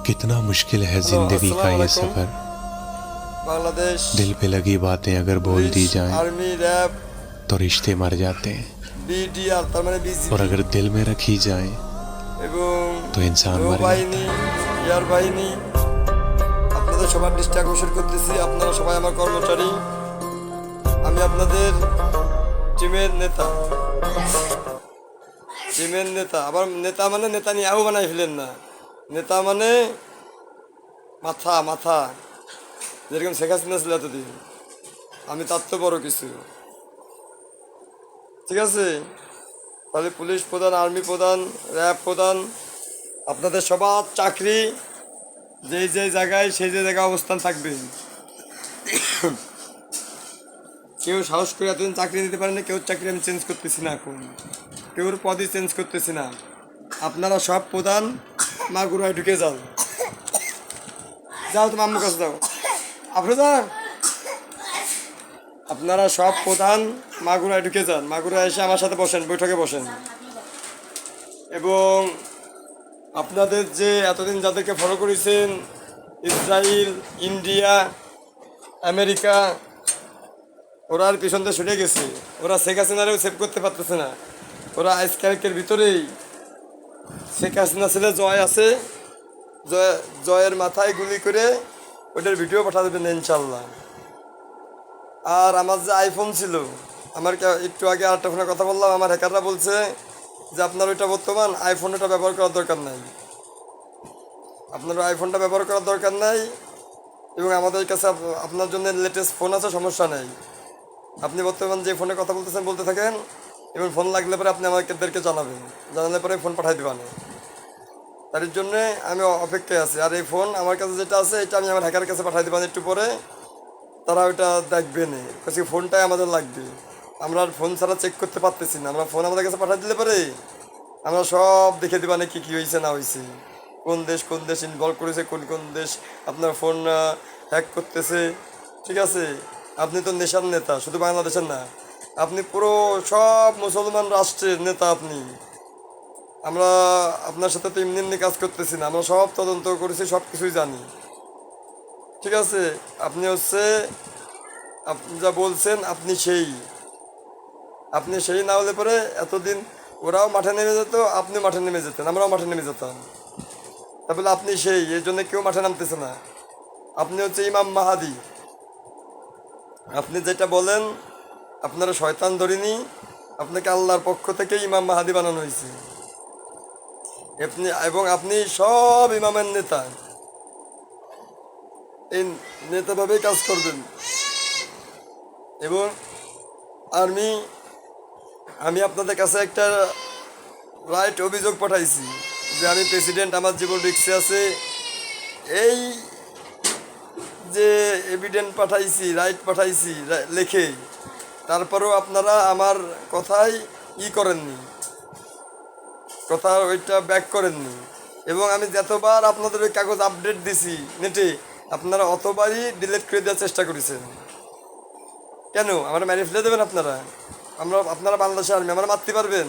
कितना मुश्किल है जिंदगी का ये सफर। बांग्लादेश दिल पे लगी बातें अगर बोल दी जाएं आर्मी रैब तो रिश्ते मर जाते हैं, বিডিআর তার মানে और বিজিবি अगर दिल में रखी जाएं এবং तो इंसान मर जाता নৌবাহিনী এয়ার বাহিনী আপনাদের সবার দৃষ্টি আকর্ষণ করতেছি। আপনারা সবাই আমার কর্মচারী, আমি আপনাদের টিমের নেতা। আবার নেতা মানে নেতা নিয়ে বানাই ফেলেন না। নেতা মানে মাথা মাথা, যেরকম শেখ হাসিনা ছিল এতদিন, আমি তার তো বড় কিছু। ঠিক আছে, তাহলে পুলিশ প্রধান, আর্মি প্রধান, র্যাব প্রধান, আপনাদের সবার চাকরি যেই যেই জায়গায় সেই যে জায়গায় অবস্থান থাকবে। কেউ সাহস করে এতদিন চাকরি নিতে পারে না, কেউ চাকরি আমি চেঞ্জ করতেছি না, এখন কেউর পদই চেঞ্জ করতেছি না। আপনারা সব প্রধান মাগুরায় ঢুকে যাও, যাও তোমার আম্মুর কাছে যাও, আফরোজা আপনারা সব প্রধান মাগুরায় ঢুকে যান। মাগুরায় এসে আমার সাথে বসেন, বৈঠকে বসেন। এবং আপনাদের যে এতদিন যাদেরকে ফলো করেছেন, ইসরায়েল, ইন্ডিয়া, আমেরিকা, ওরা আর পিছন দিয়ে ছুটে গেছে। ওরা শেখ হাসিনারেও সেভ করতে পারতেছে না। ওরা আজকালকের ভিতরেই শেখ হাসিনা ছেলে জয় আছে, জয়ের মাথায় গুলি করে ওটার ভিডিও পাঠা দেবেন ইনশাল্লাহ। আর আমার যে আইফোন ছিল, আমার একটু আগে আরেকটা ফোনে কথা বললাম, আমার হ্যাকাররা বলছে যে আপনার ওইটা বর্তমান আইফোন, ওটা ব্যবহার করার দরকার নাই, আপনার আইফোনটা ব্যবহার করার দরকার নাই। এবং আমাদের কাছে আপনার জন্য লেটেস্ট ফোন আছে, সমস্যা নেই। আপনি বর্তমান যে ফোনে কথা বলতেছেন বলতে থাকেন, এবং ফোন লাগলে পরে আপনি আমাদেরকে জানাবেন, জানালে পরে ফোন পাঠাই দেবেন। তার জন্যে আমি অপেক্ষায় আছি। আর এই ফোন আমার কাছে যেটা আছে, এটা আমি আমার হ্যাকারের কাছে পাঠাই দেবেন একটু পরে, তারা ওইটা দেখবে না, কাছে ফোনটাই আমাদের লাগবে। আমরা আর ফোন ছাড়া চেক করতে পারতেছি না। আমরা ফোন আমাদের কাছে পাঠিয়ে দিলে পরে আমরা সব দেখে দেবা না, কী কী হয়েছে না হয়েছে, কোন দেশ ইনভলভ করেছে, কোন দেশ আপনার ফোন হ্যাক করতেছে। ঠিক আছে, আপনি তো নেশার নেতা, শুধু বাংলাদেশের না, আপনি পুরো সব মুসলমান রাষ্ট্রের নেতা আপনি। আমরা আপনার সাথে তো এমনি এমনি কাজ করতেছি না, আমরা সব তদন্ত করেছি, সব কিছুই জানি। ঠিক আছে, আপনি আপনি যা বলছেন আপনি সেই না হলে পরে এতদিন ওরাও মাঠে নেমে যেত, আপনি মাঠে নেমে যেতেন, আমরাও মাঠে নেমে যেতাম। তাহলে আপনি এই জন্য কেউ মাঠে নামতেছে না। আপনি হচ্ছে ইমাম মাহাদি। আপনি যেটা বলেন, আপনারা শয়তান ধরিনি, আপনাকে আল্লাহর পক্ষ থেকে ইমাম মাহাদি বানানো হয়েছে। এবং আপনি সব ইমামের নেতা, এই নেতাভাবেই কাজ করবেন। এবং আমি আপনাদের কাছে একটা রাইট অভিযোগ পাঠাইছি যে আমি প্রেসিডেন্ট, আমার জীবন রিস্কে আছে। এই যে এভিডেন্ট পাঠাইছি, রাইট পাঠাইছি লেখে, তারপরেও আপনারা আমার কথায় করেননি, কথা ওইটা ব্যাক করেননি। এবং আমি যতবার আপনাদের ওই কাগজ আপডেট দিছি নেটে, আপনারা অতবারই ডিলিট করে দেওয়ার চেষ্টা করেছেন। কেন আমরা মেরে ফেলে দেবেন আপনারা? আপনারা বাংলাদেশের আর্মি, আমরা মারতে পারবেন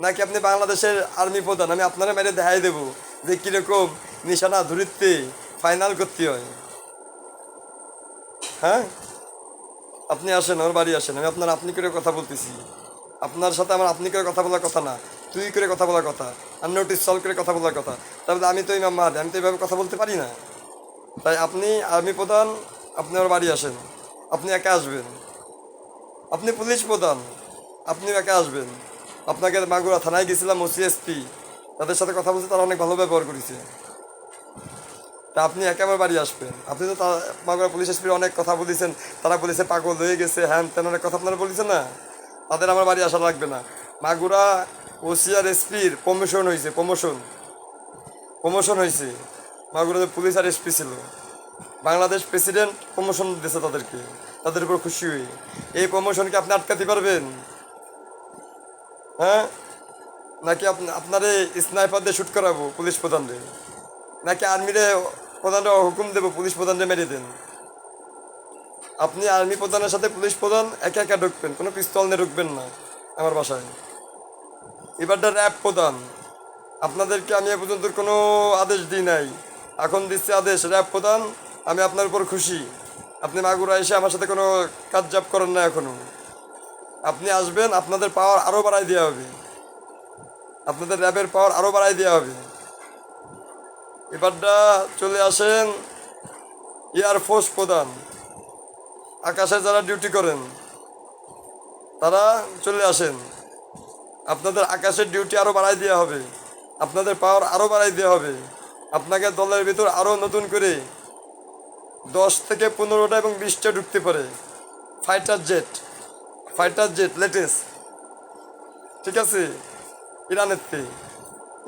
নাকি? আপনি বাংলাদেশের আর্মি প্রধান, আমি আপনারা মেরে দেখাই দেবো যে কীরকম নিশানা ধরিতে ফাইনাল করতে হয়। হ্যাঁ, আপনি আসেন, আমার বাড়ি আসেন, আমি আপনি করে কথা বলতেছি। আপনার সাথে আমার আপনি করে কথা বলার কথা না, তুই করে কথা বলার কথা, আর নোটিস সলভ করে কথা বলার কথা। তারপরে আমি তো ইমাম মাহাদি, আমি তো এইভাবে কথা বলতে পারি না। তাই আপনি আর্মি প্রধান, আপনি আমার বাড়ি আসেন, আপনি একা আসবেন। আপনি পুলিশ প্রধান, আপনিও একা আসবেন। আপনাকে মাগুরা থানায় গেছিলাম, ওসিএসপি, তাদের সাথে কথা বলতে তারা অনেক ভালো ব্যবহার করেছে। তা আপনি একেবারে বাড়ি আসবেন। আপনি তো মাগুরা পুলিশ এসপির অনেক কথা বলেছেন, তারা বলেছে পাগল হয়ে গেছে, হ্যান তেন অনেক কথা আপনারা বলেছেন না, তাদের আমার বাড়ি আসা লাগবে না। মাগুরা ওসি আর এসপির প্রমোশন হয়েছে। মাগুরা পুলিশ আর এসপি ছিল, বাংলাদেশ প্রেসিডেন্ট প্রমোশন দিয়েছে তাদেরকে, তাদের উপর খুশি হয়ে। এই প্রমোশনকে আপনি আটকাতে পারবেন? হ্যাঁ, নাকি আপনারে স্নাইপার দিয়ে শ্যুট করাবো পুলিশ প্রধানদের, নাকি আর্মিরে প্রধানরা হুকুম দেবো পুলিশ প্রধানরে মেরে দেন? আপনি আর্মি প্রধানের সাথে পুলিশ প্রধান একা একা ঢুকবেন, কোনো পিস্তল নিয়ে ঢুকবেন না আমার বাসায়। এবারটা র্যাব প্রধান, আপনাদেরকে আমি এ পর্যন্ত কোনো আদেশ দিই নাই, এখন দিচ্ছি আদেশ। র্যাব প্রধান, আমি আপনার উপর খুশি। আপনি মাগুরা এসে আমার সাথে কোনো কাজজাপ করেন না এখনো। আপনি আসবেন, আপনাদের পাওয়ার আরও বাড়াই দেওয়া হবে, আপনাদের র্যাবের পাওয়ার আরও বাড়াই দেওয়া হবে। এবারটা চলে আসেন এয়ারফোর্স প্রধান, আকাশে যারা ডিউটি করেন তারা চলে আসেন। আপনাদের আকাশের ডিউটি আরও বাড়াই দেওয়া হবে, আপনাদের পাওয়ার আরও বাড়াই দেওয়া হবে। আপনাকে দলের ভিতর আরও নতুন করে 10 থেকে 15টা এবং 20টা ঢুকতে পারে ফাইটার জেট লেটেস্ট। ঠিক আছে,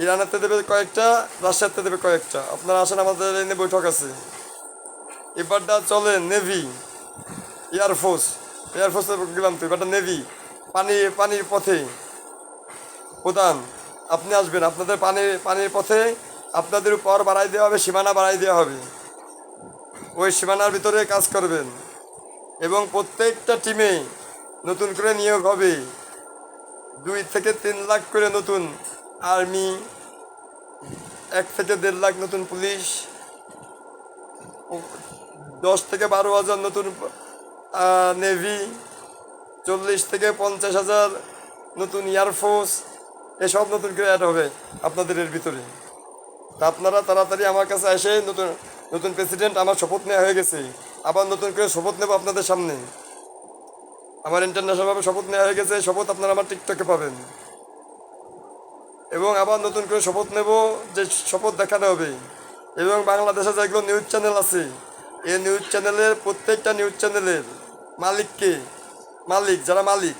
ইরানেরতে দেবে কয়েকটা, রাশিয়াতে দেবে কয়েকটা। আপনারা আসেন, আমাদের এনে বৈঠক আছে। এবারটা চলে নেভি, এয়ারফোর্সে গেলাম তো, এবারটা নেভি, পানির পথে প্রধান। আপনি আসবেন, আপনাদের পানির পথে আপনাদের পাওয়ার বাড়াই দেওয়া হবে, সীমানা বাড়াই দেওয়া হবে। ওই সীমানার ভিতরে কাজ করবেন এবং প্রত্যেকটা টিমে নতুন করে নিয়োগ হবে। 2 থেকে 3 লাখ করে নতুন আর্মি, 1 থেকে 1.5 লাখ নতুন পুলিশ, 10 থেকে 12,000 নতুন নেভি, 40 থেকে 50,000 নতুন এয়ারফোর্স, এসব নতুন করে অ্যাড হবে আপনাদের এর ভিতরে। তা আপনারা তাড়াতাড়ি আমার কাছে এসে, নতুন প্রেসিডেন্ট, আমার শপথ নেওয়া হয়ে গেছে, আবার নতুন করে শপথ নেব আপনাদের সামনে। আমার ইন্টারন্যাশনালভাবে শপথ নেওয়া হয়ে গেছে, শপথ আপনারা আমার টিকটকে পাবেন। এবং আবার নতুন করে শপথ নেব, যে শপথ দেখানো হবে। এবং বাংলাদেশে যেগুলো নিউজ চ্যানেল আছে, এই নিউজ চ্যানেলের প্রত্যেকটা নিউজ চ্যানেলের যারা মালিক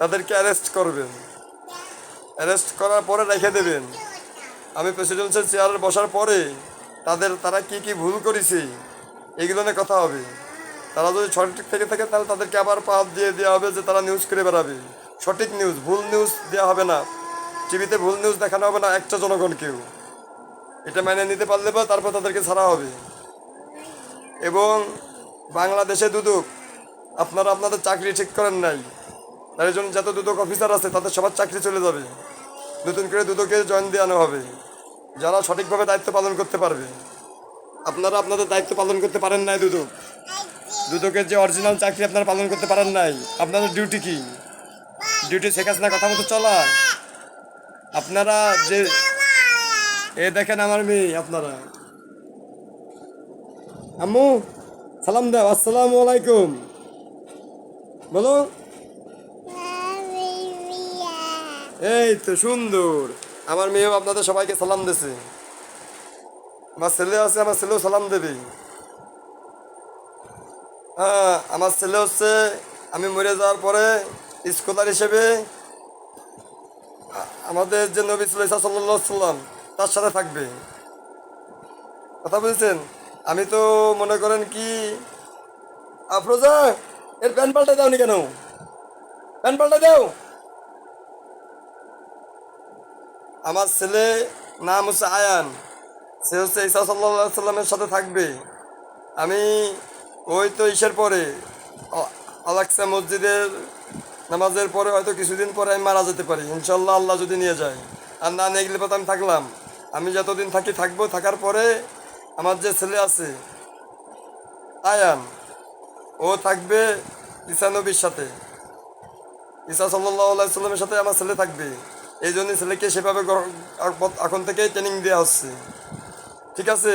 তাদেরকে অ্যারেস্ট করবেন। অ্যারেস্ট করার পরে রেখে দেবেন। আমি প্রেসিডেন্সিয়াল চেয়ারে বসার পরে তারা কি ভুল করেছে এগুলো নিয়ে কথা হবে। তারা যদি সঠিক থেকে থাকে তাহলে তাদেরকে আবার পাওয়ার দিয়ে দেওয়া হবে, যে তারা নিউজ করে বেড়াবে। সঠিক নিউজ, ভুল নিউজ দেওয়া হবে না, টিভিতে ভুল নিউজ দেখানো হবে না একটা জনগণকেও। এটা মেনে নিতে পারলে বা তারপর তাদেরকে ছাড়া হবে। এবং বাংলাদেশে দুদক, আপনারা আপনাদের চাকরি ঠিক করেন নাই, তার জন্য যত দুদক অফিসার আছে তাদের সবার চাকরি চলে যাবে। নতুন করে দুদকে জয়েন দেওয়ানো হবে, যারা সঠিকভাবে দায়িত্ব পালন করতে পারবে। আপনারা আপনাদের দায়িত্ব পালন করতে পারেন নাই, দুদকের যে অরিজিনাল চাকরি আপনারা পালন করতে পারেন নাই। আপনাদের ডিউটি কি? ডিউটি শেখাস না, কথা মতো চলা। আপনারা যে দেখেন আমার মেয়ে, আপনারা আম্মু সালাম দাও, আসসালামু আলাইকুম বলো। এই তো সুন্দর, আমার মেয়েও আপনাদের সবাইকে সালাম দিছে। আমার ছেলে আছে, আমার ছেলেও সালাম দেবে। হ্যাঁ, আমার ছেলে হচ্ছে আমি মরে যাওয়ার পরে স্কলার হিসেবে আমাদের যে নবী সাল্লাল্লাহু আলাইহি সাল্লাম তার সাথে থাকবে। কথা বুঝেছেন? আমি তো মনে করেন কি, আফরোজা এর প্যান্ট পাল্টাই দাওনি কেন? প্যান্ট পাল্টাই দাও। আমার ছেলে নাম হচ্ছে আয়ান, সে হচ্ছে ঈসা সাল্লাল্লাহু আলাইহি সাল্লামের সাথে থাকবে। আমি ওই তো ইসের পরে, আল-আকসা মসজিদের নামাজের পরে হয়তো কিছুদিন পরে আমি মারা যেতে পারি ইনশাল্লাহ, আল্লাহ যদি নিয়ে যায়। আর না নিয়ে গেলে আমি থাকলাম, আমি যতদিন থাকবো। থাকার পরে আমার যে ছেলে আছে আয়ান, ও থাকবে ঈসা নবীর সাথে, ঈসা সাল্লাল্লাহু আলাইহি সাল্লামের সাথে আমার ছেলে থাকবে। এই জন্য ছেলেকে সেভাবে এখন থেকেই ট্রেনিং দেওয়া হচ্ছে। ঠিক আছে,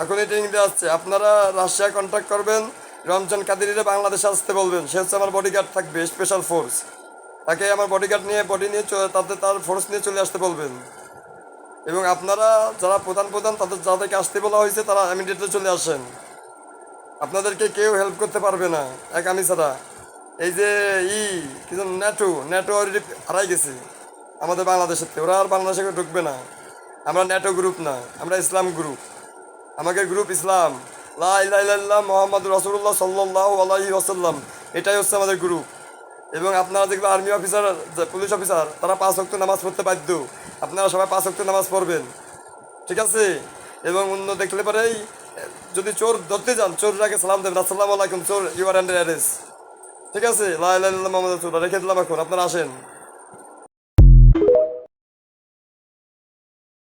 এখনই ট্রেনিং দেওয়া হচ্ছে। আপনারা রাশিয়া কন্ট্যাক্ট করবেন, রমজান কাদেরিরে বাংলাদেশে আসতে বলবেন। সে হচ্ছে আমার বডিগার্ড থাকবে, স্পেশাল ফোর্স। তাকে আমার বডিগার্ড নিয়ে তার ফোর্স নিয়ে চলে আসতে বলবেন। এবং আপনারা যারা প্রধান যাদেরকে আসতে বলা হয়েছে তারা ইমিডিয়েটলি চলে আসেন। আপনাদেরকে কেউ হেল্প করতে পারবে না এক আমি ছাড়া। এই যে কি যেন ন্যাটো অলরেডি হারাই গেছে আমাদের বাংলাদেশের থেকে, ওরা আর বাংলাদেশে ঢুকবে না। আমরা ন্যাটো গ্রুপ না, আমরা ইসলাম গ্রুপ। আমাদের গ্রুপ ইসলাম, লা ইলাহা ইল্লাল্লাহ মুহাম্মাদুর রাসূলুল্লাহ সাল্লাল্লাহু আলাইহি ওয়াসাল্লাম, এটাই হচ্ছে আমাদের গ্রুপ। এবং আপনারা যেগুলো আর্মি অফিসার, পুলিশ অফিসার, তারা 5 ওয়াক্ত নামাজ পড়তে বাধ্য। আপনারা সবাই 5 ওয়াক্ত নামাজ পড়বেন, ঠিক আছে? এবং অন্য দেখলে পরেই যদি চোর ধরতে যান, চোরের আগে সালাম দেবেন, আসসালামু আলাইকুম চোর, ইউ আর আন্ডার অ্যারেস্ট। ঠিক আছে, লা ইলাহা ইল্লাল্লাহ মুহাম্মাদুর রাসূলুল্লাহ রেখে দিলাম। এখন আপনারা আসেন।